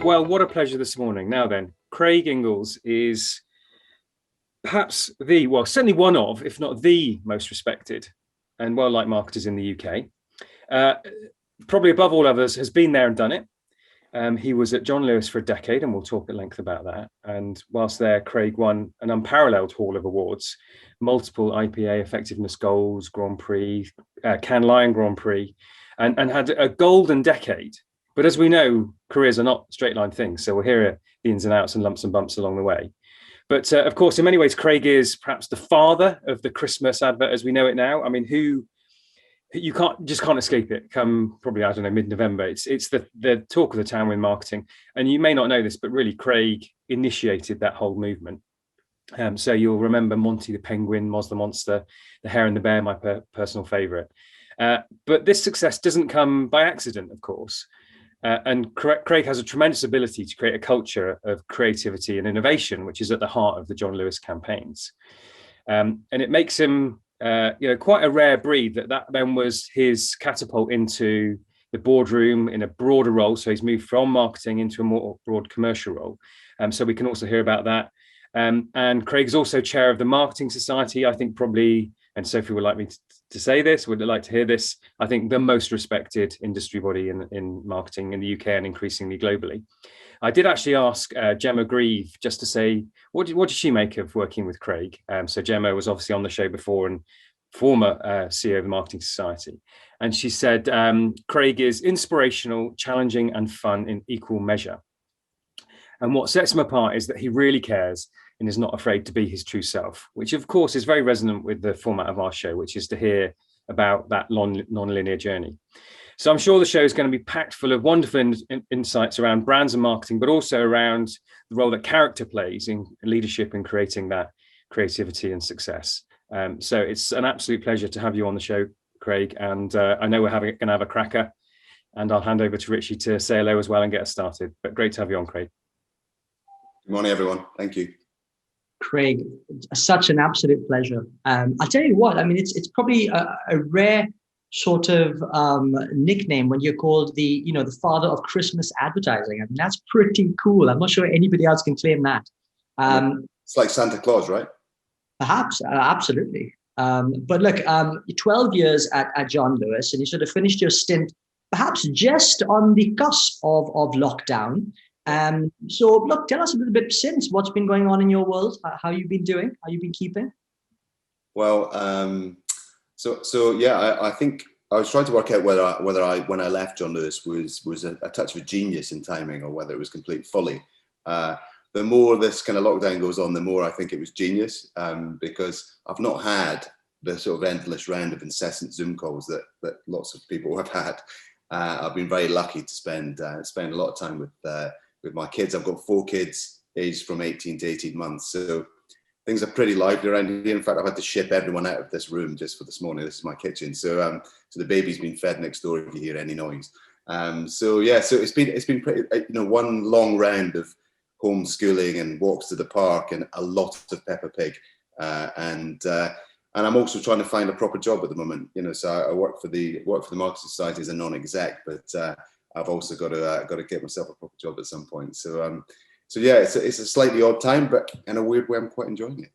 Well, what a pleasure this morning. Now then, Craig Inglis is perhaps certainly one of, if not the most respected and well-liked marketers in the UK. Probably above all others, has been there and done it. He was at John Lewis for a decade, and we'll talk at length about that. And whilst there, Craig won an unparalleled haul of awards, multiple IPA effectiveness goals, Grand Prix, Cannes Lion Grand Prix, and had a golden decade. But as we know, careers are not straight line things. So we'll hear the ins and outs and lumps and bumps along the way. But of course, in many ways, Craig is perhaps the father of the Christmas advert as we know it now. I mean, you can't escape it come probably, I don't know, mid-November. It's the talk of the town with marketing. And you may not know this, but really Craig initiated that whole movement. So you'll remember Monty the Penguin, Moz the Monster, the Hare and the Bear, my personal favorite. But this success doesn't come by accident, of course. And Craig has a tremendous ability to create a culture of creativity and innovation, which is at the heart of the John Lewis campaigns. And it makes him quite a rare breed that then was his catapult into the boardroom in a broader role. So he's moved from marketing into a more broad commercial role. So we can also hear about that. And Craig's also chair of the Marketing Society, I think probably, and Sophie would like me to say this, would like to hear this, I think the most respected industry body in marketing in the UK and increasingly globally. I did actually ask Gemma Grieve just to say, what did she make of working with Craig? So Gemma was obviously on the show before and former CEO of the Marketing Society. And she said, Craig is inspirational, challenging and fun in equal measure. And what sets him apart is that he really cares and is not afraid to be his true self, which of course is very resonant with the format of our show, which is to hear about that non-linear journey. So I'm sure the show is going to be packed full of wonderful insights around brands and marketing, but also around the role that character plays in leadership and creating that creativity and success. So it's an absolute pleasure to have you on the show, Craig. And I know we're going to have a cracker, and I'll hand over to Ritchie to say hello as well and get us started. But great to have you on, Craig. Good morning, everyone. Thank you. Craig, such an absolute pleasure. I'll tell you what, I mean, it's probably a rare sort of nickname when you're called the father of Christmas advertising. I mean, that's pretty cool. I'm not sure anybody else can claim that. It's like Santa Claus, right? Perhaps, absolutely. But look, 12 years at John Lewis, and you sort of finished your stint perhaps just on the cusp of lockdown. So look, tell us a little bit since what's been going on in your world, how you've been doing, how you've been keeping. Well, I think I was trying to work out whether I when I left John Lewis was a touch of a genius in timing or whether it was complete folly. The more this kind of lockdown goes on, the more I think it was genius, because I've not had the sort of endless round of incessant Zoom calls that lots of people have had. I've been very lucky to spend a lot of time with my kids. I've got 4 kids aged from 18 to 18 months. So things are pretty lively around here. In fact, I've had to ship everyone out of this room just for this morning. This is my kitchen. So the baby's been fed next door if you hear any noise. So it's been pretty, one long round of homeschooling and walks to the park and a lot of Peppa Pig. And I'm also trying to find a proper job at the moment. So I work for the Marketing Society as a non-exec, but I've also got to get myself a proper job at some point. So it's a slightly odd time, but in a weird way, I'm quite enjoying it.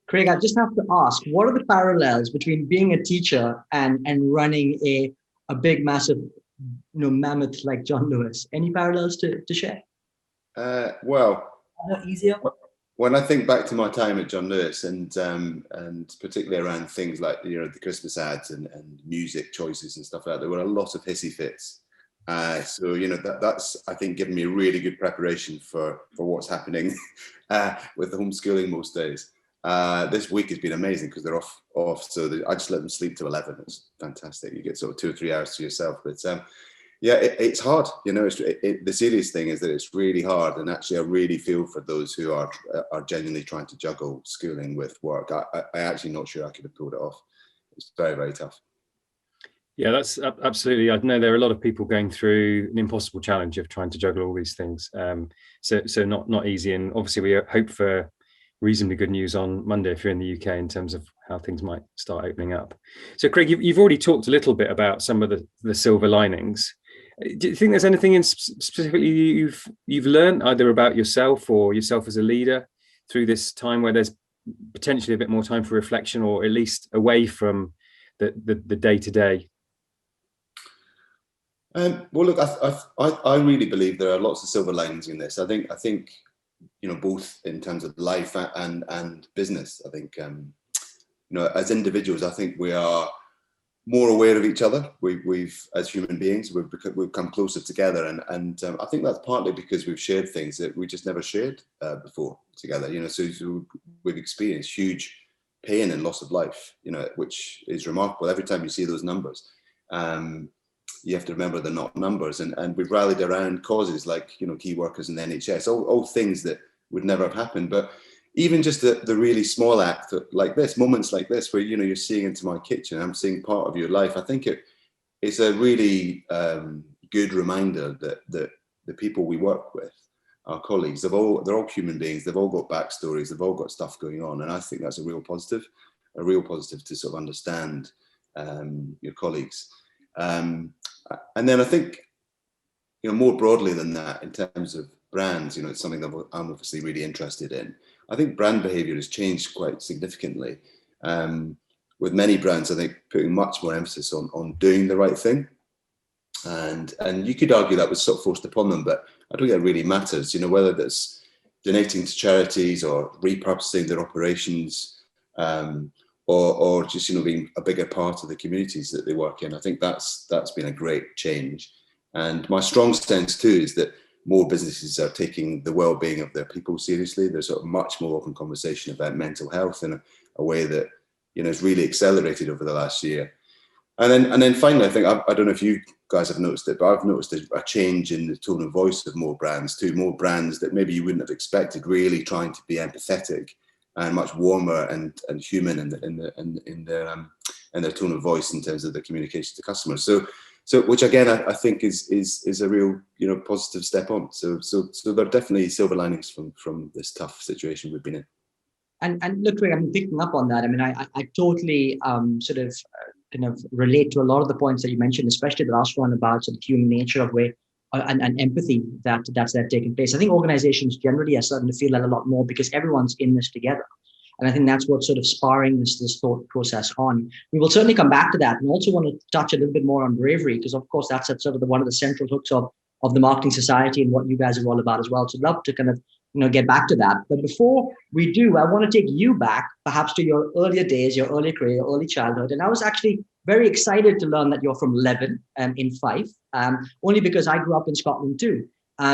Craig, I just have to ask, what are the parallels between being a teacher and running a big, massive, mammoth like John Lewis? Any parallels to share? Easier. When I think back to my time at John Lewis and particularly around things like the Christmas ads and music choices and stuff like that, there were a lot of hissy fits. So that's I think given me really good preparation for what's happening with the homeschooling most days. This week has been amazing because they're off, so I just let them sleep till 11. It's fantastic. You get sort of 2 or 3 hours to yourself. But it's hard. The serious thing is that it's really hard, and actually I really feel for those who are genuinely trying to juggle schooling with work. I actually not sure I could have pulled it off. It's very, very tough. Yeah, that's absolutely. I know there are a lot of people going through an impossible challenge of trying to juggle all these things. So not easy. And obviously we hope for reasonably good news on Monday if you're in the UK in terms of how things might start opening up. So Craig, you've already talked a little bit about some of the silver linings. Do you think there's anything in specifically you've learned either about yourself or yourself as a leader through this time where there's potentially a bit more time for reflection, or at least away from the day to day? Well, look, I really believe there are lots of silver linings in this. I think both in terms of life and business. I think as individuals, I think we are more aware of each other. We've as human beings, we've come closer together, and I think that's partly because we've shared things that we just never shared before together. So we've experienced huge pain and loss of life, which is remarkable. Every time you see those numbers, you have to remember they're not numbers, and we've rallied around causes like key workers in the NHS, all things that would never have happened. But even just the really small act like this, moments like this, where you're seeing into my kitchen, I'm seeing part of your life. I think it's a really good reminder that the people we work with, our colleagues, they're all human beings. They've all got backstories. They've all got stuff going on, and I think that's a real positive to sort of understand your colleagues. And then I think more broadly than that, in terms of brands, it's something that I'm obviously really interested in. I think brand behavior has changed quite significantly. With many brands, I think, putting much more emphasis on doing the right thing. And you could argue that was sort of forced upon them, but I don't think that really matters, whether that's donating to charities or repurposing their operations, or just, being a bigger part of the communities that they work in. I think that's been a great change. And my strong sense too is that more businesses are taking the well-being of their people seriously. There's sort of much more open conversation about mental health in a way that has really accelerated over the last year. And then finally, I think I don't know if you guys have noticed it, but I've noticed a change in the tone of voice of more brands too. More brands that maybe you wouldn't have expected, really trying to be empathetic and much warmer and human in their tone of voice in terms of the communication to customers. So which again I think is a real positive step on. So there are definitely silver linings from this tough situation we've been in. And look, Craig, I'm picking up on that. I mean, I totally sort of kind of relate to a lot of the points that you mentioned, especially the last one about sort of human nature of where and empathy that's taking place. I think organizations generally are starting to feel that a lot more because everyone's in this together. And I think that's what's sort of sparring this thought process on. We will certainly come back to that, and also want to touch a little bit more on bravery, because of course that's sort of one of the central hooks of the Marketing Society and what you guys are all about as well. So I'd love to kind of get back to that. But before we do, I want to take you back perhaps to your earlier days, your early career, your early childhood. And I was actually very excited to learn that you're from Leven in Fife, only because I grew up in Scotland too,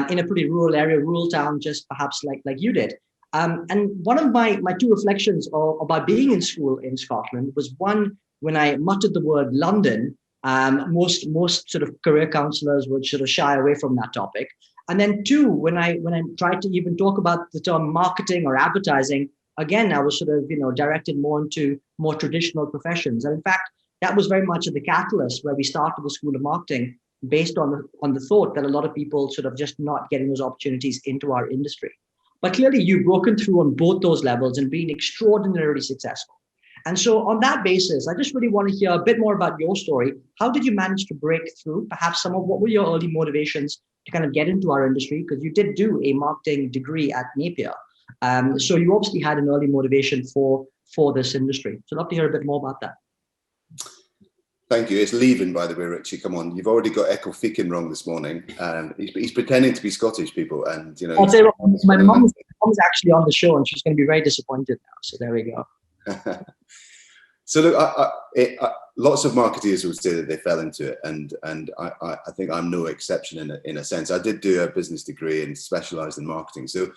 in a pretty rural area, rural town, just perhaps like you did. And one of my two reflections about being in school in Scotland was, one, when I muttered the word London, most sort of career counselors would sort of shy away from that topic. And then two, when I tried to even talk about the term marketing or advertising, again, I was sort of directed more into more traditional professions. And in fact, that was very much at the catalyst where we started the School of Marketing, based on the thought that a lot of people sort of just not getting those opportunities into our industry. But clearly, you've broken through on both those levels and been extraordinarily successful. And so on that basis, I just really want to hear a bit more about your story. How did you manage to break through? Perhaps some of what were your early motivations to kind of get into our industry? Because you did do a marketing degree at Napier. So you obviously had an early motivation for this industry. So I'd love to hear a bit more about that. Thank you. It's leaving, by the way, Ritchie. Come on, you've already got Echo Feakin wrong this morning. He's pretending to be Scottish, people, and I'll say my mom's actually on the show, and she's going to be very disappointed now. So there we go. So look, lots of marketeers would say that they fell into it, and I think I'm no exception in a sense. I did do a business degree and specialised in marketing, so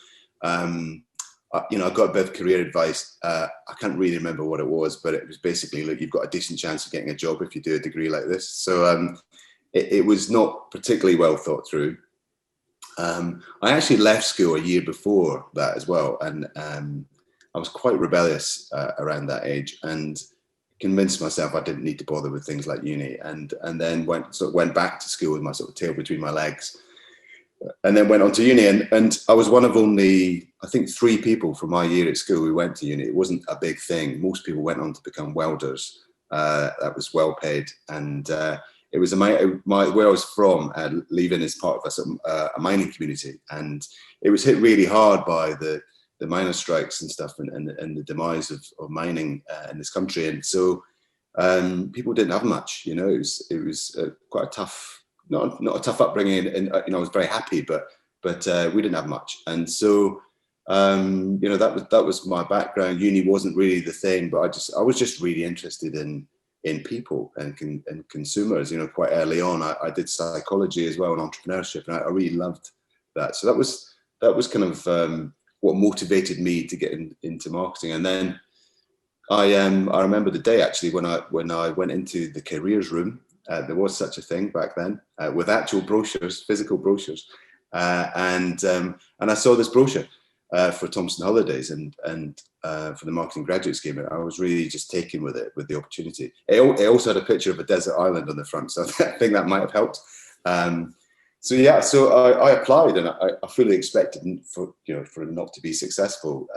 I got a bit of career advice. I can't really remember what it was, but it was basically, look, you've got a decent chance of getting a job if you do a degree like this. So it was not particularly well thought through. I actually left school a year before that as well, and I was quite rebellious around that age, and convinced myself I didn't need to bother with things like uni, and then went back to school with my sort of tail between my legs. And then went on to uni, and I was one of only, I think, 3 people from my year at school who went to uni. It wasn't a big thing. Most people went on to become welders. That was well paid, and it was where I was from, leaving as part of a, sort of, a mining community, and it was hit really hard by the miners' strikes and stuff, and the demise of mining in this country, and so people didn't have much. You know, it was quite a tough, not a tough upbringing, and you know, I was very happy, but we didn't have much, and so you know, that was my background. Uni wasn't really the thing, but I was just really interested in people and consumers. You know, quite early on, I did psychology as well and entrepreneurship, and I really loved that. So that was kind of what motivated me to get into marketing. And then I remember the day actually when I went into the careers room. There was such a thing back then, with actual brochures, physical brochures, and I saw this brochure for Thomson Holidays and for the marketing graduate scheme. I was really just taken with it, with the opportunity. It also had a picture of a desert island on the front, so I think that might have helped. So yeah, so I applied, and I fully expected for it not to be successful.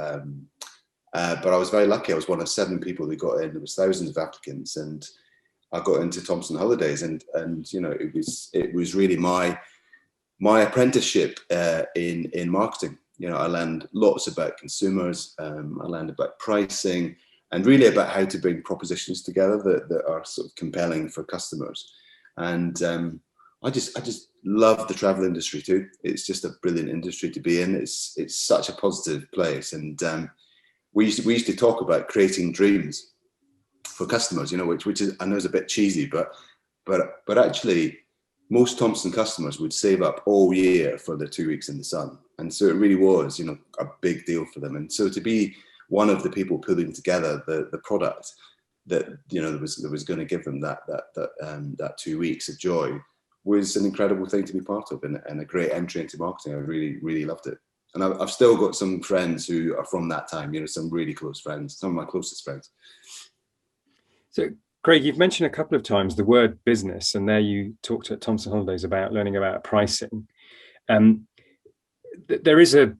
But I was very lucky. I was one of 7 people who got in. There was thousands of applicants, and I got into Thomson Holidays, and you know, it was really my apprenticeship in marketing. You know, I learned lots about consumers. I learned about pricing, and really about how to bring propositions together that are sort of compelling for customers. And I just love the travel industry too. It's just a brilliant industry to be in. It's such a positive place, and we used to talk about creating dreams for customers. You know, which is, I know, is a bit cheesy, but actually, most Thomson customers would save up all year for their 2 weeks in the sun. And so it really was, you know, a big deal for them. And so to be one of the people pulling together the product that, you know, that was going to give them that 2 weeks of joy was an incredible thing to be part of, and a great entry into marketing. I really, really loved it. And I've still got some friends who are from that time, you know, some really close friends, some of my closest friends. So, Craig, you've mentioned a couple of times the word business, and there you talked at Thomson Holidays about learning about pricing. There is a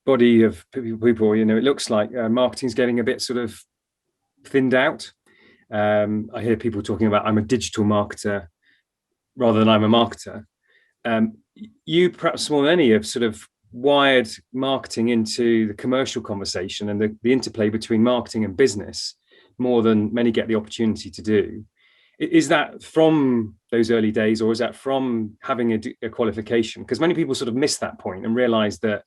body of people, you know, it looks like marketing's getting a bit sort of thinned out. I hear people talking about, I'm a digital marketer rather than I'm a marketer. You, perhaps more than any, have sort of wired marketing into the commercial conversation and the interplay between marketing and business more than many get the opportunity to do. Is that from those early days, or is that from having a qualification? Because many people sort of miss that point and realize that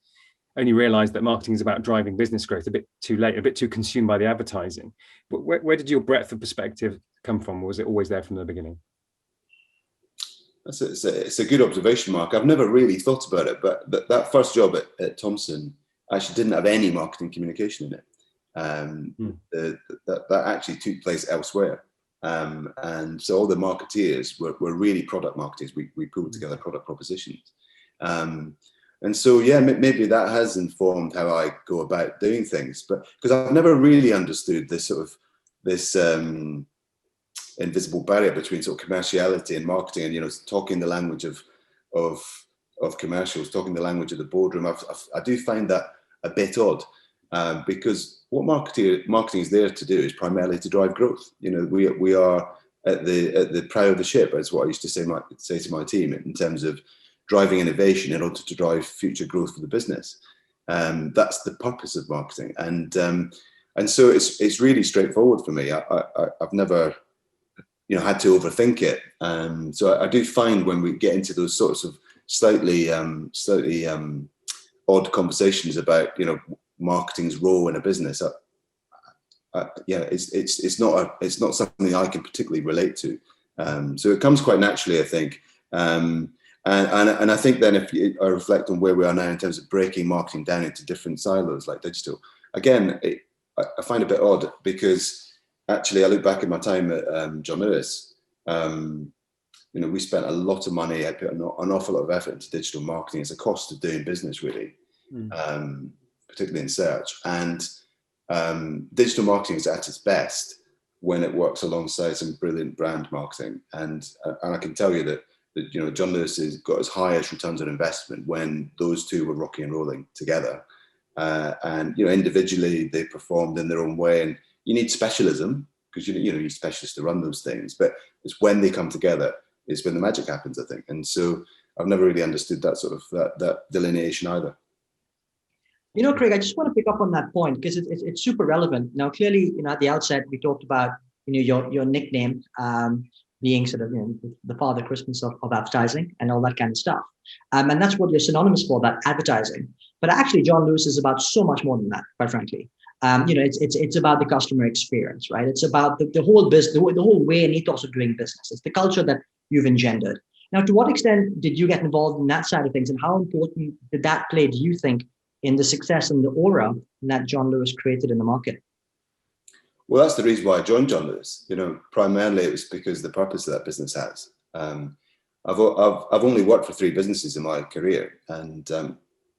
marketing is about driving business growth a bit too late, a bit too consumed by the advertising. But where did your breadth of perspective come from? Or was it always there from the beginning? It's a good observation, Mark. I've never really thought about it, but that first job at Thomson actually didn't have any marketing communication in it. That actually took place elsewhere. And so all the marketeers were really product marketers. We pulled together product propositions. And so, yeah, maybe that has informed how I go about doing things. But because I've never really understood this invisible barrier between sort of commerciality and marketing, and, you know, talking the language of commercials, talking the language of the boardroom. I do find that a bit odd, because what marketing is there to do is primarily to drive growth. You know, we are at the prow of the ship, is what I used to say to my team, in terms of driving innovation in order to drive future growth for the business. That's the purpose of marketing, and so it's really straightforward for me. I've never, you know, had to overthink it. So I do find when we get into those sorts of slightly odd conversations about, you know, marketing's role in a business, it's not something I can particularly relate to. So it comes quite naturally, I think. And I think then, if I reflect on where we are now in terms of breaking marketing down into different silos like digital, again, I find it a bit odd, because actually I look back at my time at John Lewis. You know, we spent a lot of money. I put an awful lot of effort into digital marketing. It's a cost of doing business, really. Particularly in search, and digital marketing is at its best when it works alongside some brilliant brand marketing. And I can tell you that you know, John Lewis has got his highest returns on investment when those two were rocking and rolling together. And, you know, individually they performed in their own way, and you need specialism, because you're specialists to run those things, but it's when they come together is when the magic happens, I think. And so I've never really understood that sort of that delineation either. Craig, I just want to pick up on that point because it's super relevant. Now, clearly, at the outset, we talked about your nickname being sort of the Father Christmas of advertising and all that kind of stuff, and that's what you're synonymous for, that advertising. But actually, John Lewis is about so much more than that, quite frankly. It's about the customer experience, right? It's about the whole business, the whole way and ethos of doing business. It's the culture that you've engendered. Now, to what extent did you get involved in that side of things, and how important did that play, do you think, in the success and the aura that John Lewis created in the market? Well, that's the reason why I joined John Lewis. Primarily it was because of the purpose that business has. I've only worked for 3 businesses in my career, and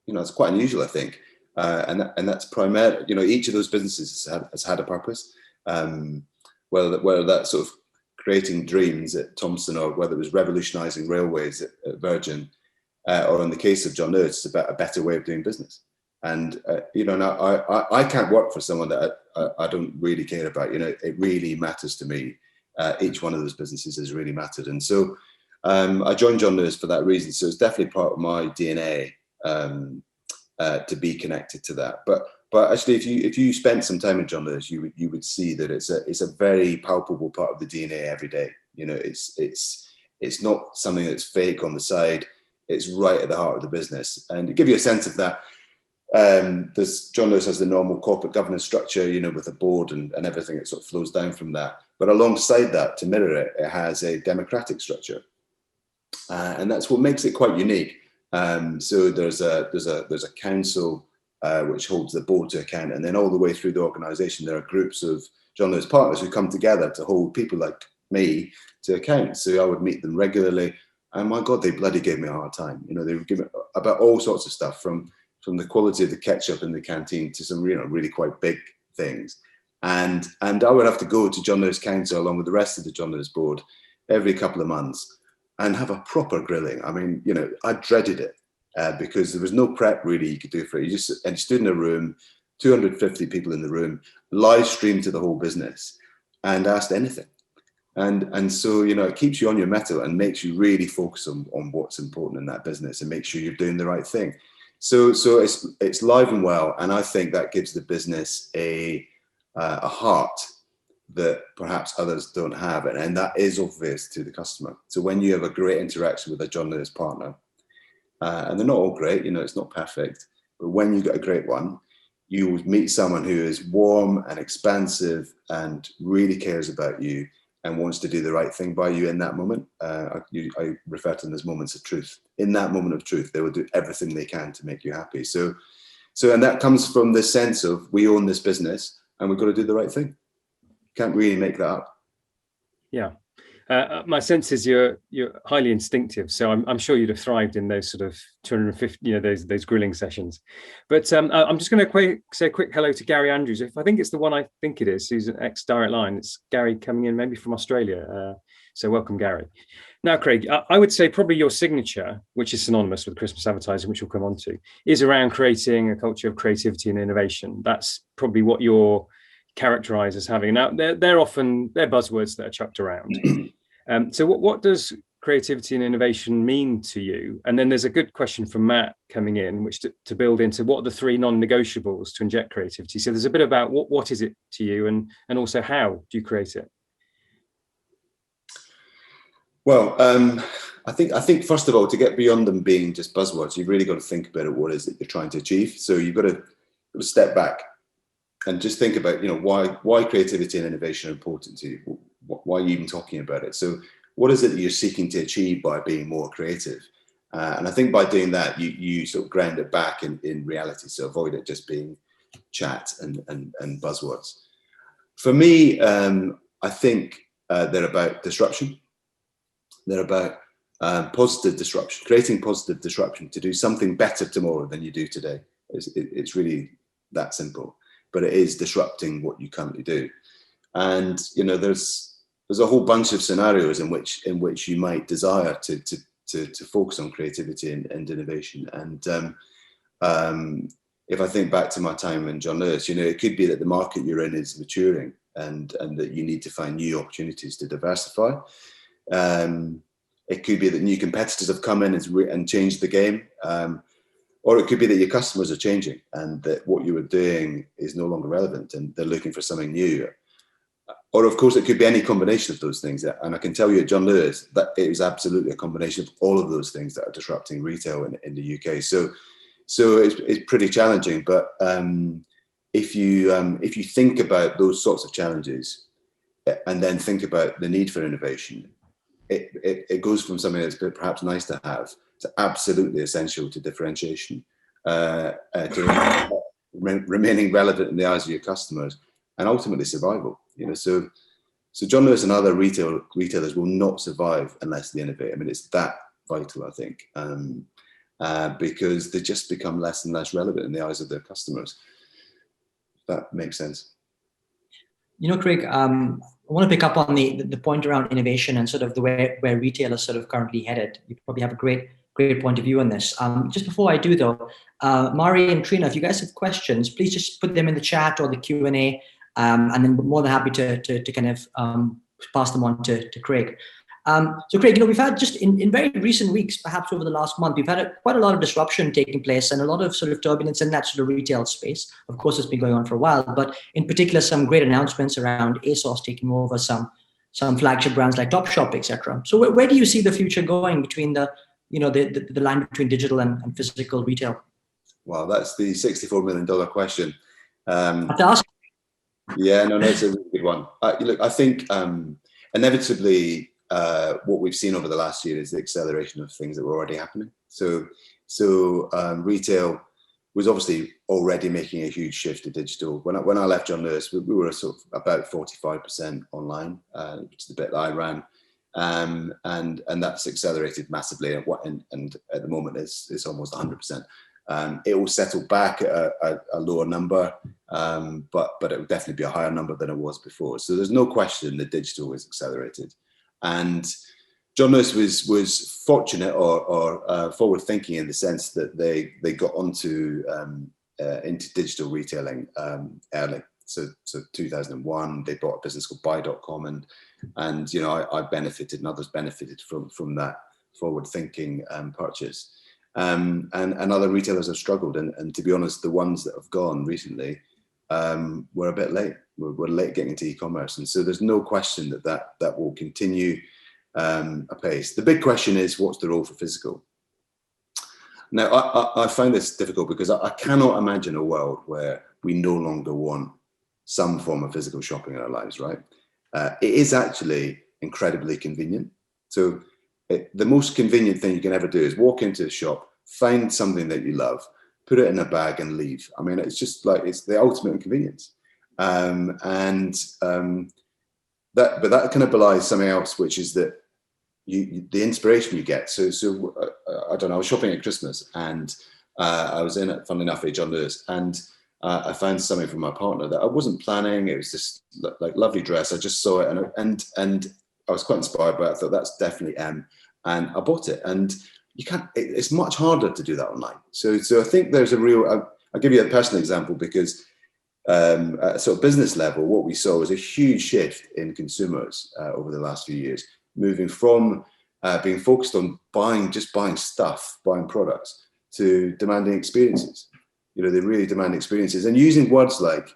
it's quite unusual, I think. And that's primarily, each of those businesses has had a purpose. Whether that's sort of creating dreams at Thomson, or whether it was revolutionising railways at Virgin, or in the case of John Lewis, it's about a better way of doing business. And I can't work for someone that I don't really care about. It really matters to me. Each one of those businesses has really mattered, and so I joined John Lewis for that reason. So it's definitely part of my DNA to be connected to that. But actually, if you spent some time in John Lewis, you would see that it's a very palpable part of the DNA every day. It's not something that's fake on the side. It's right at the heart of the business. And to give you a sense of that, John Lewis has the normal corporate governance structure, with a board and everything that sort of flows down from that. But alongside that, to mirror it, it has a democratic structure, and that's what makes it quite unique. So there's a council which holds the board to account, and then all the way through the organisation, there are groups of John Lewis partners who come together to hold people like me to account. So I would meet them regularly, and my God, they bloody gave me a hard time. They would give me about all sorts of stuff, from the quality of the ketchup in the canteen to some really quite big things. And I would have to go to John Lewis Council along with the rest of the John Lewis board every couple of months and have a proper grilling. I mean, I dreaded it because there was no prep really you could do for it. You just stood in a room, 250 people in the room, live streamed to the whole business and asked anything. And so, it keeps you on your mettle and makes you really focus on what's important in that business and make sure you're doing the right thing. So it's live and well, and I think that gives the business a heart that perhaps others don't have, and that is obvious to the customer. So when you have a great interaction with a John Lewis partner, and they're not all great, it's not perfect, but when you get a great one, you will meet someone who is warm and expansive and really cares about you and wants to do the right thing by you in that moment. I refer to them as moments of truth. In that moment of truth, they will do everything they can to make you happy. So, and that comes from the sense of, we own this business and we've got to do the right thing. Can't really make that up. Yeah. My sense is you're highly instinctive, so I'm sure you'd have thrived in those sort of 250, those grilling sessions. But I'm just going to say a quick hello to Gary Andrews. If I think it's the one I think it is, who's an ex-Direct Line. It's Gary coming in maybe from Australia. So welcome, Gary. Now, Craig, I would say probably your signature, which is synonymous with Christmas advertising, which we'll come on to, is around creating a culture of creativity and innovation. That's probably what you're characterized as having. Now, they're buzzwords that are chucked around. So what does creativity and innovation mean to you? And then there's a good question from Matt coming in, which to build into what are the 3 non-negotiables to inject creativity. So there's a bit about what is it to you, and also how do you create it? Well, I think first of all, to get beyond them being just buzzwords, you've really got to think about what it is that you're trying to achieve. So you've got to step back and just think about, why creativity and innovation are important to you. Why are you even talking about it? So what is it that you're seeking to achieve by being more creative? And I think by doing that, you sort of ground it back in reality. So avoid it just being chat and buzzwords. For me, I think they're about disruption. They're about positive disruption, creating positive disruption to do something better tomorrow than you do today. It's really that simple, but it is disrupting what you currently do. And there's a whole bunch of scenarios in which you might desire to focus on creativity and innovation. And if I think back to my time in John Lewis, it could be that the market you're in is maturing and that you need to find new opportunities to diversify. It could be that new competitors have come in and changed the game, or it could be that your customers are changing and that what you were doing is no longer relevant and they're looking for something new. Or of course, it could be any combination of those things. And I can tell you at John Lewis that it was absolutely a combination of all of those things that are disrupting retail in the UK. So it's pretty challenging. But if you think about those sorts of challenges and then think about the need for innovation, it goes from something that's perhaps nice to have to absolutely essential to differentiation, to remaining relevant in the eyes of your customers, and ultimately survival. So John Lewis and other retailers will not survive unless they innovate. I mean, it's that vital, I think, because they just become less and less relevant in the eyes of their customers. If that makes sense. Craig, I want to pick up on the point around innovation and sort of the way where retail is sort of currently headed. You probably have a great point of view on this. Just before I do, though, Mari and Trina, if you guys have questions, please just put them in the chat or the Q&A, and then we're more than happy to kind of pass them on to Craig. So Craig, we've had just in very recent weeks, perhaps over the last month, we've had quite a lot of disruption taking place and a lot of sort of turbulence in that sort of retail space. Of course, it's been going on for a while, but in particular, some great announcements around ASOS taking over some flagship brands like Topshop, etc. So where do you see the future going between the line between digital and physical retail? Well, that's the $64 million question. I have to ask. Yeah, no, it's a really good one. Look, I think inevitably, what we've seen over the last year is the acceleration of things that were already happening. So retail was obviously already making a huge shift to digital. When I left John Lewis, we were sort of about 45% online, which is the bit that I ran, and that's accelerated massively. And at the moment, it's almost 100%. It will settle back at a lower number, but it will definitely be a higher number than it was before. So there's no question that digital was accelerated. And John Lewis was fortunate or forward thinking in the sense that they got onto into digital retailing early. So 2001, they bought a business called Buy.com, and I benefited and others benefited from that forward thinking purchase. And other retailers have struggled, and to be honest, the ones that have gone recently were a bit late. We're late getting into e-commerce, and so there's no question that will continue apace. The big question is, what's the role for physical? Now, I find this difficult because I cannot imagine a world where we no longer want some form of physical shopping in our lives, right? It is actually incredibly convenient. So the most convenient thing you can ever do is walk into a shop, find something that you love, put it in a bag and leave. I mean, it's just like, it's the ultimate inconvenience. But that kind of belies something else, which is that the inspiration you get. So I don't know, I was shopping at Christmas, and I was in it, funnily enough, at John Lewis, and I found something from my partner that I wasn't planning. It was just like lovely dress. I just saw it, and I was quite inspired by it. I thought that's definitely M, and I bought it. And you can't. It's much harder to do that online. So I think there's a real. I'll give you a personal example, because at a sort of business level, what we saw was a huge shift in consumers over the last few years, moving from being focused on buying stuff, buying products, to demanding experiences. They really demand experiences, and using words like,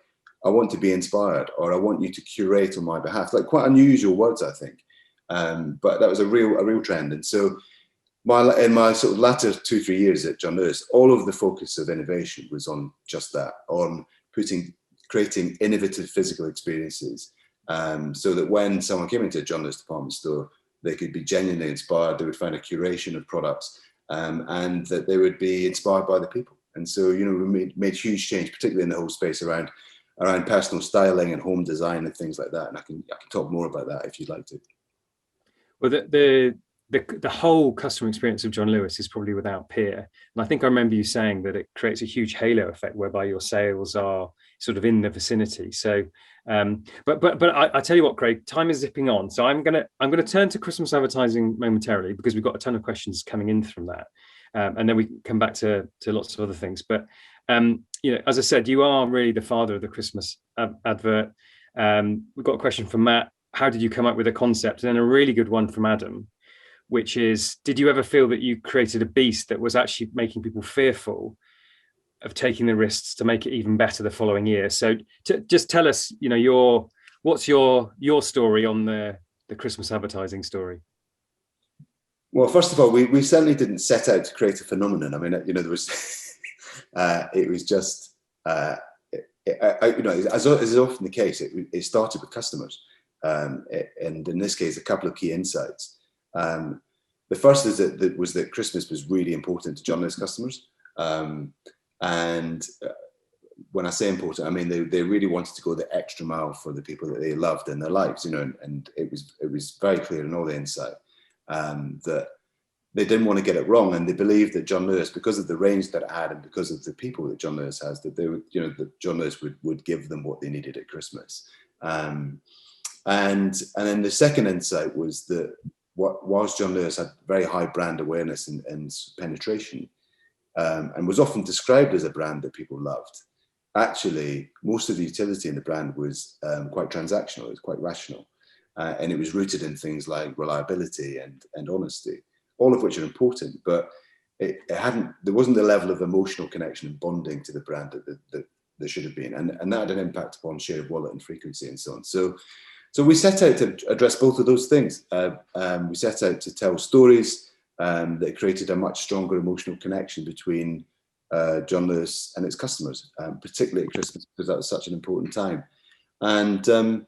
I want to be inspired, or I want you to curate on my behalf, like quite unusual words, I think. But that was a real trend. And so in my sort of latter 2-3 years at John Lewis, all of the focus of innovation was on just that, on creating innovative physical experiences, so that when someone came into a John Lewis department store, they could be genuinely inspired, they would find a curation of products, and that they would be inspired by the people. And so, we made huge change, particularly in the whole space around personal styling and home design and things like that. And I can talk more about that if you'd like to. Well, the whole customer experience of John Lewis is probably without peer. And I think I remember you saying that it creates a huge halo effect whereby your sales are sort of in the vicinity. So, but I tell you what, Craig, time is zipping on. So I'm gonna turn to Christmas advertising momentarily, because we've got a ton of questions coming in from that. And then we can come back to lots of other things. But as I said, you are really the father of the Christmas advert. We've got a question from Matt. How did you come up with a concept? And then a really good one from Adam, which is, did you ever feel that you created a beast that was actually making people fearful of taking the risks to make it even better the following year? So just tell us, what's your story on the Christmas advertising story? Well, first of all, we certainly didn't set out to create a phenomenon. I mean, there was, it was just, as is often the case, it started with customers. And in this case, a couple of key insights. The first is that Christmas was really important to John Lewis customers. And when I say important, I mean they really wanted to go the extra mile for the people that they loved in their lives, and it was very clear in all the insight that they didn't want to get it wrong, and they believed that John Lewis, because of the range that it had and because of the people that John Lewis has, that they would, that John Lewis would give them what they needed at Christmas. And then the second insight was that whilst John Lewis had very high brand awareness and penetration, and was often described as a brand that people loved, actually most of the utility in the brand was quite transactional. It was quite rational, and it was rooted in things like reliability and honesty, all of which are important, but there wasn't the level of emotional connection and bonding to the brand that there should have been, and that had an impact upon share of wallet and frequency and so on. So we set out to address both of those things. We set out to tell stories that created a much stronger emotional connection between John Lewis and its customers, particularly at Christmas, because that was such an important time. And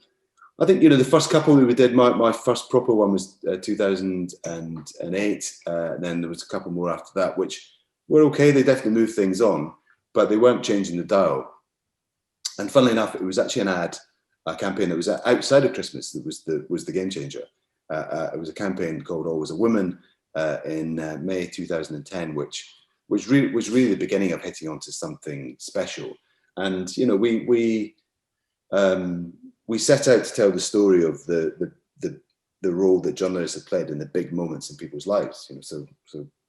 I think, the first couple we did, my first proper one was 2008. And then there was a couple more after that, which were okay. They definitely moved things on, but they weren't changing the dial. And funnily enough, it was actually a campaign that was outside of Christmas that was the game changer. It was a campaign called Always a Woman in May 2010, which was really the beginning of hitting onto something special. And we set out to tell the story of the role that John Lewis had played in the big moments in people's lives. So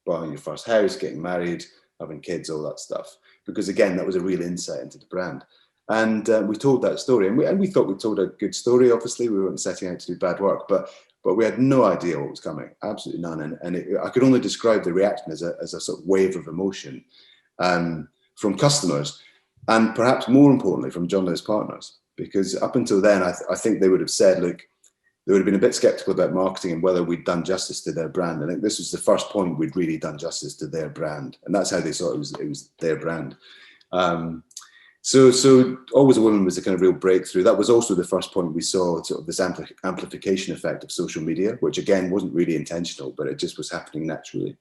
buying your first house, getting married, having kids, all that stuff. Because again, that was a real insight into the brand. And we told that story, and we thought we told a good story. Obviously, we weren't setting out to do bad work, but we had no idea what was coming, absolutely none. And I could only describe the reaction as a sort of wave of emotion from customers, and perhaps more importantly from John Lewis partners, because up until then, I think they would have said, look, they would have been a bit skeptical about marketing and whether we'd done justice to their brand. I think this was the first point we'd really done justice to their brand, and that's how they saw it was their brand. So Always a Woman was a kind of real breakthrough. That was also the first point we saw sort of this amplification effect of social media, which again wasn't really intentional, but it just was happening naturally.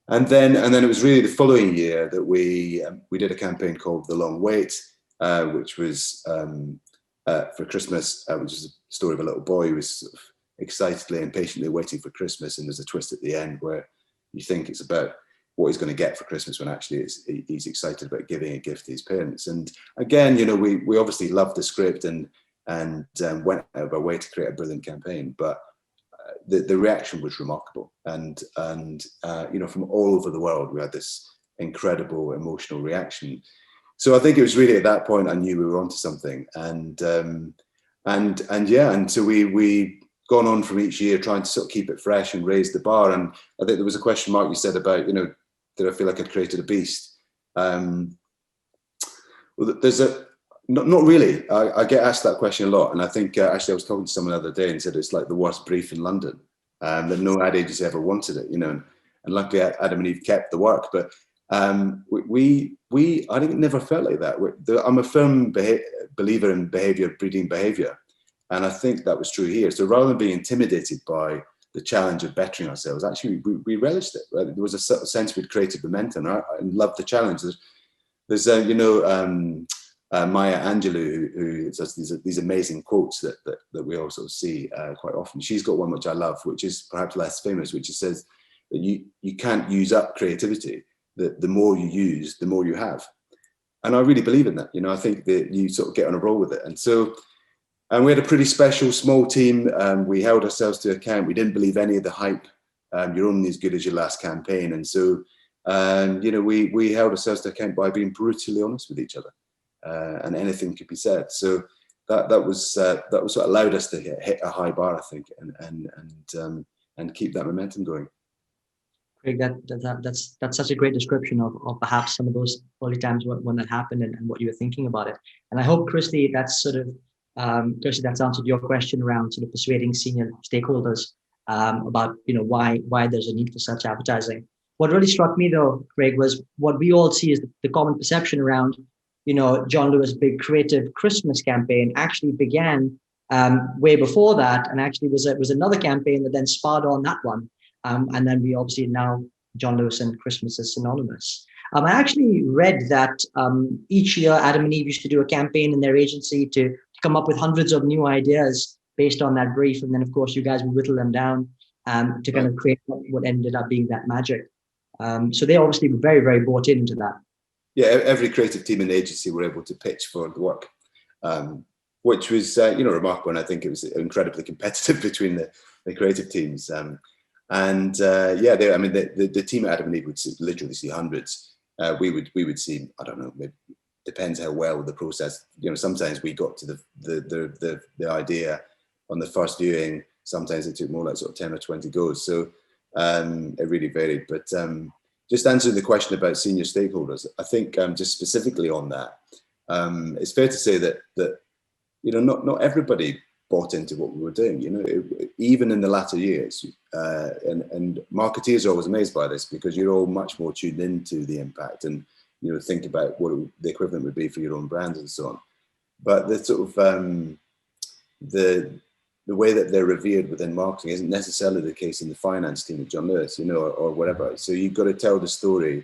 And then it was really the following year that we did a campaign called The Long Wait, which was for Christmas, which is a story of a little boy who was sort of excitedly and patiently waiting for Christmas, and there's a twist at the end where you think it's about what he's going to get for Christmas when actually he's excited about giving a gift to his parents. And again, we obviously loved the script and went out of our way to create a brilliant campaign, but the reaction was remarkable. And from all over the world, we had this incredible emotional reaction. So I think it was really at that point I knew we were onto something. And so we gone on from each year trying to sort of keep it fresh and raise the bar. And I think there was a question mark you said about, did I feel like I'd created a beast? Well, there's not really. I get asked that question a lot. And I think actually I was talking to someone the other day and said it's like the worst brief in London, that no ad agency ever wanted it, and luckily Adam and Eve kept the work. But I think it never felt like that. I'm a firm believer in behavior breeding behavior. And I think that was true here. So rather than being intimidated by the challenge of bettering ourselves, actually we relished it. Right? There was a sense we'd created momentum. I loved the challenge. There's Maya Angelou who does these amazing quotes that we all sort of see quite often. She's got one which I love, which is perhaps less famous, which says that you can't use up creativity. The more you use, the more you have. And I really believe in that. I think that you sort of get on a roll with it. And we had a pretty special small team. We held ourselves to account. We didn't believe any of the hype. You're only as good as your last campaign. And so, we held ourselves to account by being brutally honest with each other. And anything could be said. So that was what allowed us to hit a high bar, I think, and keep that momentum going. Craig, that's such a great description of perhaps some of those early times when that happened and what you were thinking about it. And I hope, Christy, that's sort of Kirsty, that's answered your question around sort of persuading senior stakeholders about why there's a need for such advertising. What really struck me though, Craig, was what we all see is the common perception around John Lewis' big creative Christmas campaign actually began way before that, and actually was another campaign that then spurred on that one. And then we obviously now John Lewis and Christmas is synonymous. I actually read that each year Adam and Eve used to do a campaign in their agency to come up with hundreds of new ideas based on that brief. And then, of course, you guys would whittle them down to kind of create what ended up being that magic. So they obviously were very, very bought into that. Yeah, every creative team in the agency were able to pitch for the work, which was remarkable. And I think it was incredibly competitive between the creative teams. The team at Adam and Eve would literally see hundreds. We would see, I don't know, it depends how well the process. Sometimes we got to the idea on the first viewing. Sometimes it took more like sort of 10 or 20 goes. So it really varied. But just answering the question about senior stakeholders, I think just specifically on that, it's fair to say that not everybody bought into what we were doing, even in the latter years. And marketeers are always amazed by this because you're all much more tuned into the impact and, think about what the equivalent would be for your own brands and so on. But the sort of, the way that they're revered within marketing isn't necessarily the case in the finance team at John Lewis, or whatever. So you've got to tell the story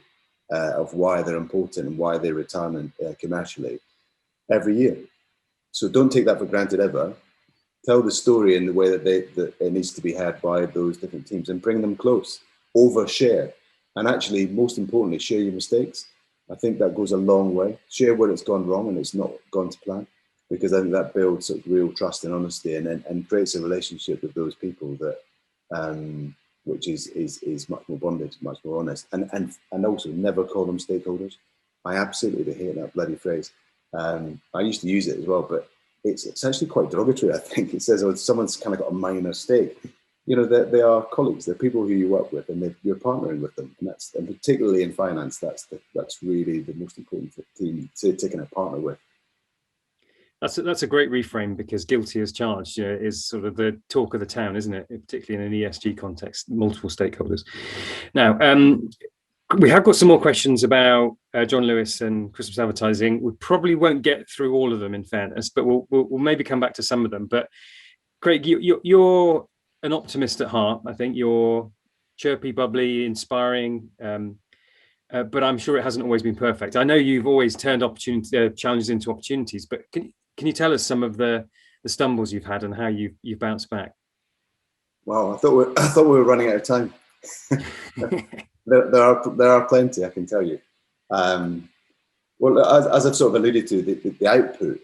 of why they're important and why they return commercially every year. So don't take that for granted ever. Tell the story in the way that it needs to be heard by those different teams and bring them close, overshare. And actually, most importantly, share your mistakes. I think that goes a long way. Share where it's gone wrong and it's not gone to plan, because I think that builds sort of real trust and honesty and creates a relationship with those people that, which is much more bonded, much more honest. And also never call them stakeholders. I absolutely hate that bloody phrase. I used to use it as well, but it's actually quite derogatory, I think. It says, oh, someone's kind of got a minor stake. They are colleagues, they're people who you work with, and you're partnering with them. And particularly in finance, that's really the most important thing to kind of partner with. That's a great reframe, because guilty as charged is sort of the talk of the town, isn't it? Particularly in an ESG context, multiple stakeholders. Now, we have got some more questions about John Lewis and Christmas advertising. We probably won't get through all of them, in fairness, but we'll maybe come back to some of them. But Craig, you're an optimist at heart. I think you're chirpy, bubbly, inspiring, but I'm sure it hasn't always been perfect. I know you've always turned challenges into opportunities, but can you tell us some of the stumbles you've had and how you've bounced back? Well, I thought we were running out of time. There are plenty, I can tell you. Well, as I've sort of alluded to, the output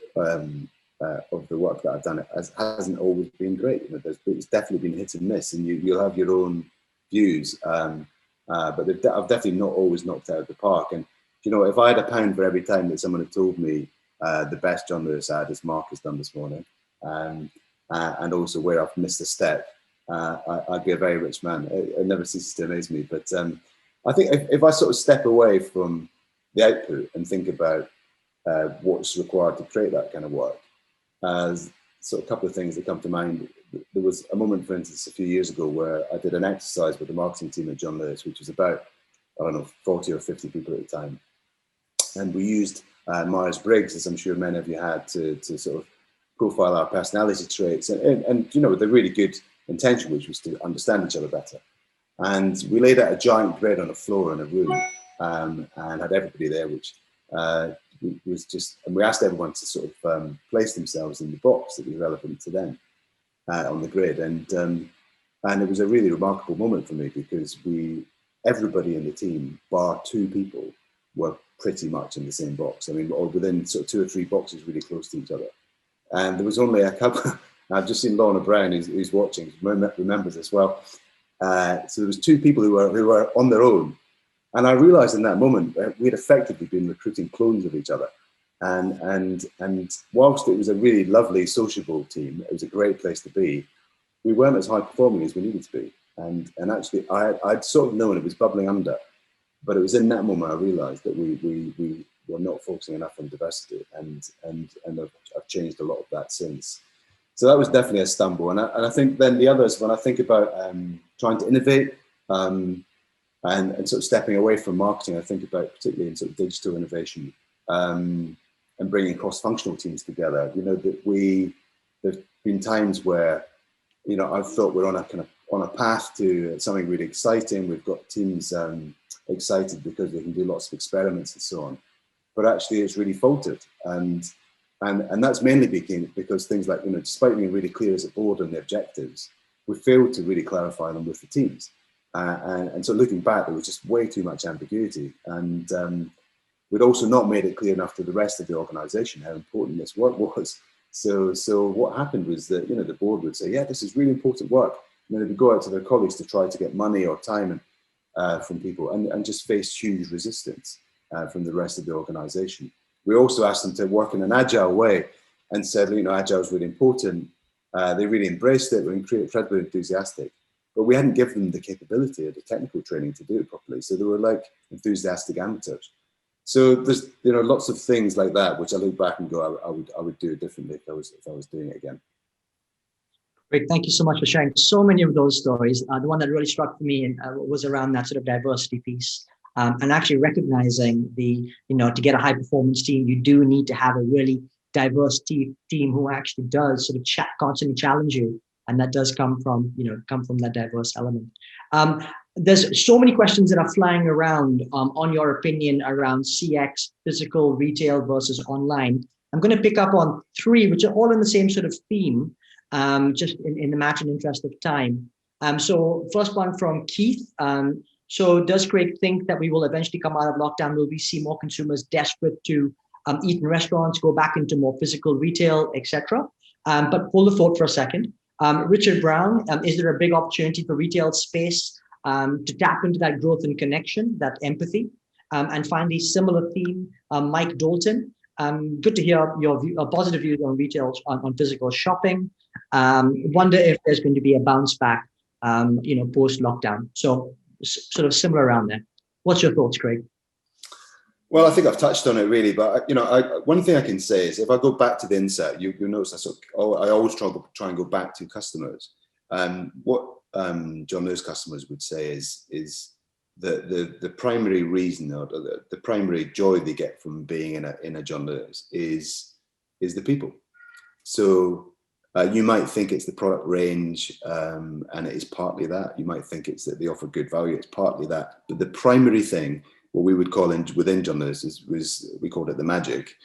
of the work that I've done hasn't always been great. It's definitely been hit and miss, and you'll have your own views. But I've definitely not always knocked out of the park. And if I had £1 for every time that someone had told me the best John Lewis ad, as Mark has done this morning, and also where I've missed a step, I'd be a very rich man. It never ceases to amaze me. But I think if I sort of step away from the output and think about what's required to create that kind of work, sort of a couple of things that come to mind. There was a moment, for instance, a few years ago where I did an exercise with the marketing team at John Lewis, which was about, 40 or 50 people at the time. And we used Myers-Briggs, as I'm sure many of you had, to sort of profile our personality traits and with a really good intention, which was to understand each other better. And we laid out a giant grid on a floor in a room and had everybody there, which was just, and we asked everyone to sort of place themselves in the box that was relevant to them on the grid. And it was a really remarkable moment for me, because everybody in the team, bar 2 people, were pretty much in the same box. I mean, or within sort of 2 or 3 boxes really close to each other. And there was only a couple. I've just seen Lorna Brown, who's watching, remembers as well. So there was 2 people who were on their own. And I realized in that moment we had effectively been recruiting clones of each other. And whilst it was a really lovely, sociable team, it was a great place to be. We weren't as high performing as we needed to be. And actually, I'd sort of known it was bubbling under, but it was in that moment I realised that we were not focusing enough on diversity, and I've changed a lot of that since. So that was definitely a stumble. And I think then the others, when I think about trying to innovate and sort of stepping away from marketing, I think about particularly in sort of digital innovation and bringing cross-functional teams together. You know, that there's been times where, you know, I've thought we're on a path to something really exciting. We've got teams excited because they can do lots of experiments and so on. But actually it's really faltered. And that's mainly because things like, you know, despite being really clear as a board on the objectives, we failed to really clarify them with the teams. And so looking back, there was just way too much ambiguity. And we'd also not made it clear enough to the rest of the organisation how important this work was. So what happened was that, you know, the board would say, yeah, this is really important work. And then they would go out to their colleagues to try to get money or time from people and just face huge resistance from the rest of the organisation. We also asked them to work in an agile way and said, you know, agile is really important. They really embraced it. We're incredibly enthusiastic. But we hadn't given them the capability or the technical training to do it properly. So they were like enthusiastic amateurs. So there's, you know, lots of things like that, which I look back and go, I would do it differently if I was doing it again. Great, thank you so much for sharing so many of those stories. The one that really struck me was around that sort of diversity piece. And actually recognizing to get a high performance team, you do need to have a really diverse team who actually does sort of constantly challenge you. And that does come from that diverse element. There's so many questions that are flying around on your opinion around CX, physical retail versus online. I'm going to pick up on three, which are all in the same sort of theme, just in the match and interest of time. So first one from Keith. So does Craig think that we will eventually come out of lockdown? Will we see more consumers desperate to eat in restaurants, go back into more physical retail, etc.? But hold the thought for a second. Richard Brown, is there a big opportunity for retail space to tap into that growth and connection, that empathy? And finally, similar theme, Mike Dalton. Good to hear your positive views on retail, on physical shopping. Wonder if there's going to be a bounce back, post lockdown. So sort of similar around there. What's your thoughts, Craig? Well, I think I've touched on it really, but one thing I can say is if I go back to the inset, you notice I always try and go back to customers. What John Lewis customers would say is the primary reason or the primary joy they get from being in a John Lewis is the people. So you might think it's the product range, and it is partly that. You might think it's that they offer good value. It's partly that. But the primary thing, what we would call within John Lewis we called it the magic,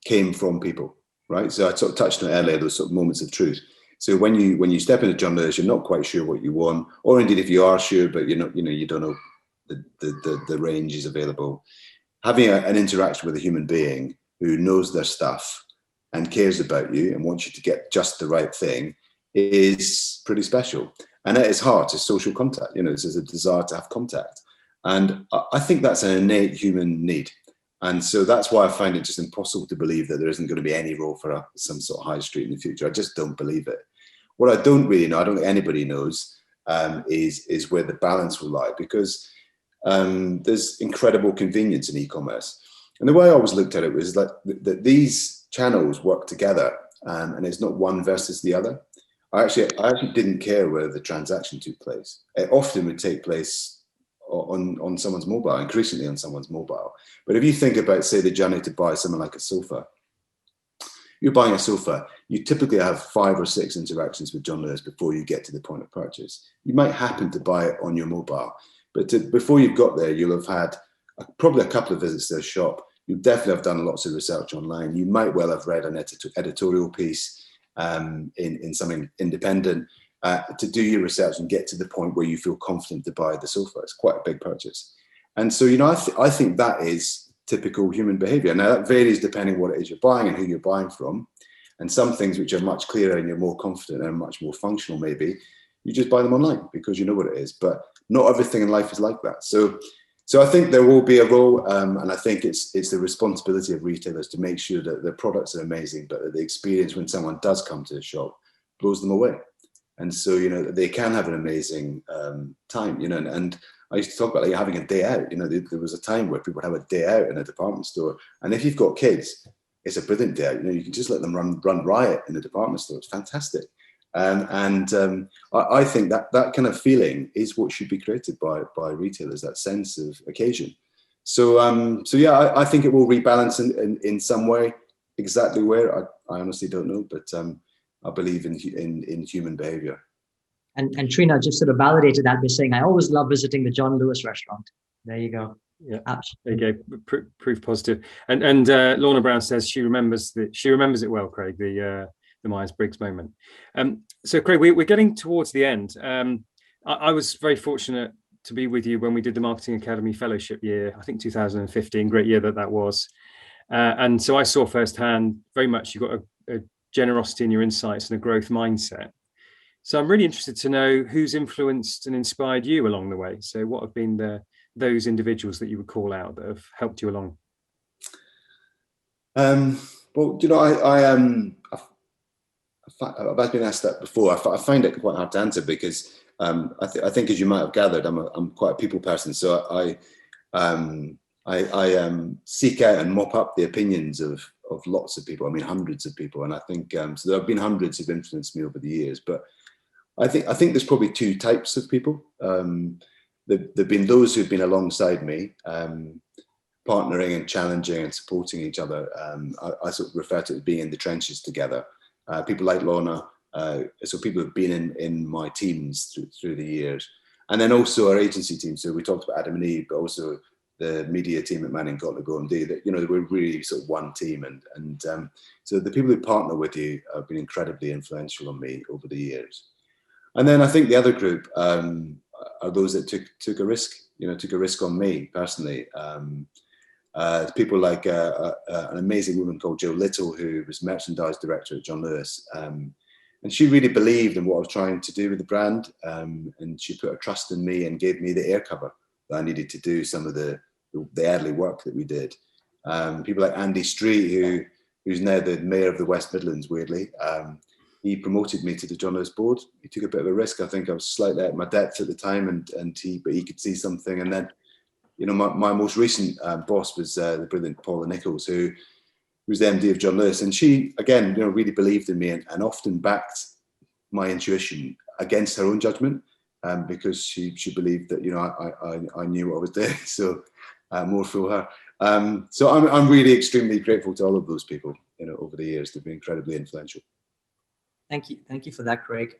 came from people, right? So I sort of touched on it earlier, those sort of moments of truth. So when you step into John Lewis, you're not quite sure what you want, or indeed if you are sure, but you don't know the range is available. Having an interaction with a human being who knows their stuff and cares about you and wants you to get just the right thing is pretty special. And at its heart is social contact. There's a desire to have contact. And I think that's an innate human need. And so that's why I find it just impossible to believe that there isn't going to be any role for some sort of high street in the future. I just don't believe it. What I don't really know, I don't think anybody knows, is where the balance will lie, because there's incredible convenience in e-commerce. And the way I always looked at it was that these channels work together, and it's not one versus the other. I actually didn't care where the transaction took place. It often would take place on someone's mobile, increasingly on someone's mobile. But if you think about, say, the journey to buy something like a sofa, you're buying a sofa, you typically have 5 or 6 interactions with John Lewis before you get to the point of purchase. You might happen to buy it on your mobile, but before you've got there, you'll have had probably a couple of visits to the shop. You definitely have done lots of research online. You might well have read an editorial piece in something independent to do your research and get to the point where you feel confident to buy the sofa. It's quite a big purchase. And so, I think that is typical human behavior. Now, that varies depending what it is you're buying and who you're buying from. And some things which are much clearer and you're more confident and much more functional, maybe, you just buy them online because you know what it is. But not everything in life is like that. So So I think there will be a role, and I think it's the responsibility of retailers to make sure that their products are amazing, but that the experience when someone does come to the shop blows them away. And so, you know, they can have an amazing time, you know, and I used to talk about like having a day out. You know, there was a time where people would have a day out in a department store, and if you've got kids, it's a brilliant day out. You know, you can just let them run riot in the department store. It's fantastic. I think that kind of feeling is what should be created by retailers, that sense of occasion. So yeah, I think it will rebalance in some way. Exactly where, I honestly don't know, but I believe in human behavior. And Trina just sort of validated that by saying, I always love visiting the John Lewis restaurant. There you go. Yeah, absolutely. There you go. Proof positive. And Lorna Brown says she remembers it well, Craig, the Myers-Briggs moment. So Craig, we're getting towards the end. I was very fortunate to be with you when we did the Marketing Academy Fellowship year, I think 2015, great year that was. And so I saw firsthand very much you've got a generosity in your insights and a growth mindset. So I'm really interested to know who's influenced and inspired you along the way. So what have been those individuals that you would call out that have helped you along? Well, you know, I've been asked that before. I find it quite hard to answer because I think, as you might have gathered, I'm quite a people person. So I seek out and mop up the opinions of lots of people. I mean, hundreds of people, and I think so. There have been hundreds who've influenced me over the years, but I think there's probably two types of people. There've been those who've been alongside me, partnering and challenging and supporting each other. I sort of refer to it as being in the trenches together. People like Lorna, so people who've been in my teams through the years, and then also our agency team. So we talked about Adam and Eve, but also the media team at Manning Got to Go and D. That, you know, we're really sort of one team, and so the people who partner with you have been incredibly influential on me over the years. And then I think the other group are those that took a risk. You know, took a risk on me personally. People like an amazing woman called Jo Little, who was merchandise director at John Lewis. And she really believed in what I was trying to do with the brand. And she put her trust in me and gave me the air cover that I needed to do some of the early work that we did. People like Andy Street, who's now the mayor of the West Midlands, weirdly. He promoted me to the John Lewis board. He took a bit of a risk. I think I was slightly out of my depth at the time, but he could see something. And then, you know, my most recent boss was the brilliant Paula Nichols, who was the MD of John Lewis, and she, again, you know, really believed in me and often backed my intuition against her own judgment, because she believed that, you know, I knew what I was doing. So more for her. So I'm really extremely grateful to all of those people, you know, over the years. They've been incredibly influential. Thank you for that, Craig.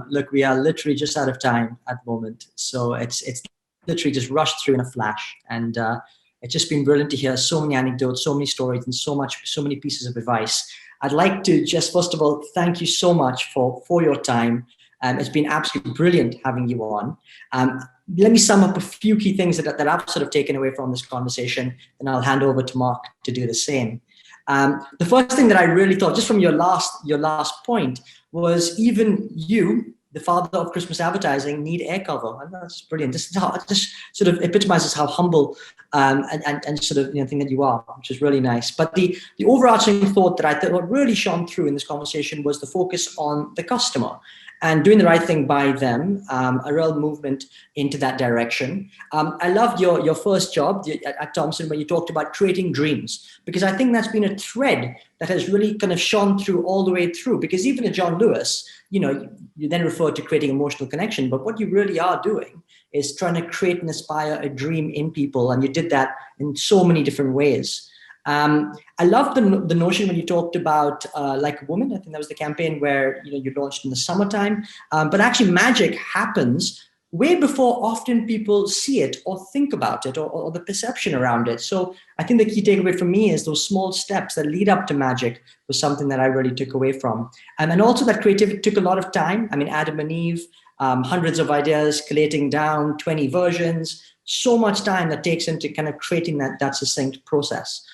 Look, we are literally just out of time at the moment, so it's literally just rushed through in a flash, and it's just been brilliant to hear so many anecdotes, so many stories, and so many pieces of advice. I'd like to just first of all thank you so much for your time. It's been absolutely brilliant having you on. Let me sum up a few key things that I've sort of taken away from this conversation, and I'll hand over to Mark to do the same. The first thing that I really thought, just from your last point, was even you, the father of Christmas advertising, need air cover. And that's brilliant. This sort of epitomizes how humble and sort of, you know, thing that you are, which is really nice. But the overarching thought that I thought really shone through in this conversation was the focus on the customer and doing the right thing by them, a real movement into that direction. I loved your first job at Thomson, where you talked about creating dreams, because I think that's been a thread that has really kind of shone through all the way through. Because even at John Lewis, you know, you then refer to creating emotional connection, but what you really are doing is trying to create and inspire a dream in people, and you did that in so many different ways. I love the notion when you talked about Like a Woman. I think that was the campaign where, you know, you launched in the summertime, but actually magic happens way before often people see it or think about it or the perception around it. So I think the key takeaway for me is those small steps that lead up to magic was something that I really took away from. And also that creativity took a lot of time. I mean, Adam and Eve, hundreds of ideas, collating down 20 versions, so much time that takes into kind of creating that succinct process.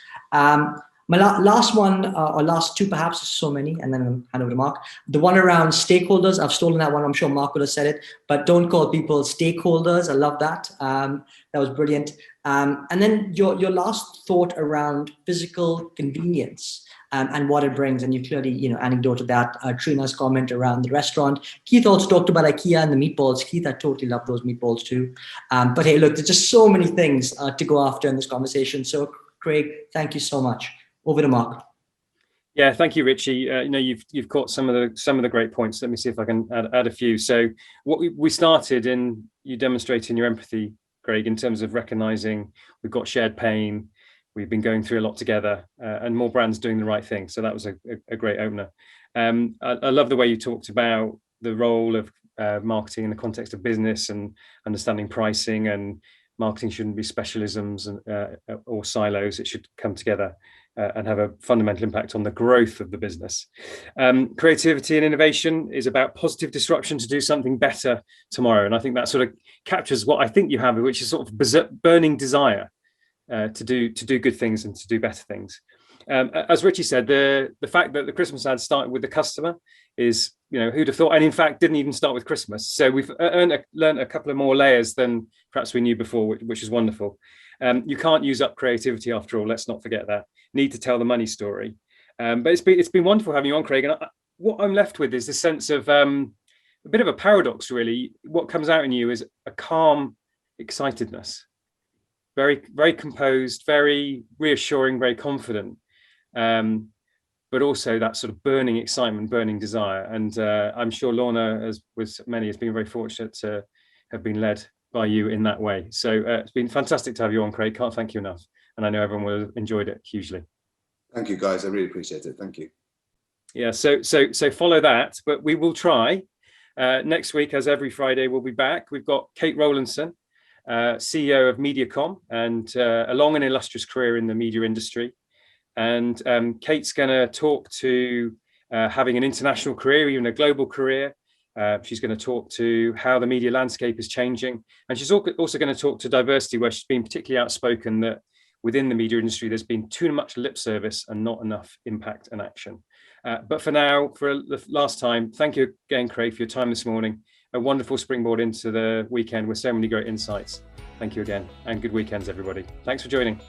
My last one, or last two perhaps, so many, and then I'll hand over to Mark. The one around stakeholders, I've stolen that one. I'm sure Mark would have said it, but don't call people stakeholders. I love that. That was brilliant. And then your last thought around physical convenience and what it brings. And you clearly, anecdoted that Trina's comment around the restaurant. Keith also talked about IKEA and the meatballs. Keith, I totally love those meatballs too. But hey, look, there's just so many things to go after in this conversation. So Craig, thank you so much. Over to Mark. Yeah, thank you, Ritchie. You've caught some of the great points. Let me see if I can add a few. So what we started in, you demonstrating your empathy, Craig, in terms of recognizing we've got shared pain, we've been going through a lot together, and more brands doing the right thing. So that was a great opener. I love the way you talked about the role of marketing in the context of business and understanding pricing, and marketing shouldn't be specialisms or silos. It should come together and have a fundamental impact on the growth of the business. Creativity and innovation is about positive disruption to do something better tomorrow. And I think that sort of captures what I think you have, which is sort of burning desire to do good things and to do better things. As Ritchie said, the fact that the Christmas ad started with the customer is, who'd have thought, and in fact didn't even start with Christmas. So we've learned a couple of more layers than perhaps we knew before, which is wonderful. You can't use up creativity after all. Let's not forget that. Need to tell the money story. But it's been wonderful having you on, Craig. And what I'm left with is this sense of a bit of a paradox, really. What comes out in you is a calm excitedness, very, very composed, very reassuring, very confident, but also that sort of burning excitement, burning desire. And I'm sure Lorna, as with many, has been very fortunate to have been led by you in that way. So it's been fantastic to have you on, Craig. Can't thank you enough. And I know everyone will have enjoyed it hugely. Thank you, guys. I really appreciate it. Thank you. Yeah, so follow that, but we will try. Next week, as every Friday, we'll be back. We've got Kate Rowlandson, CEO of Mediacom, and a long and illustrious career in the media industry. And Kate's going to talk to having an international career, even a global career. She's going to talk to how the media landscape is changing. And she's also going to talk to diversity, where she's been particularly outspoken that within the media industry, there's been too much lip service and not enough impact and action. But for now, for the last time, thank you again, Craig, for your time this morning. A wonderful springboard into the weekend with so many great insights. Thank you again, and good weekends, everybody. Thanks for joining.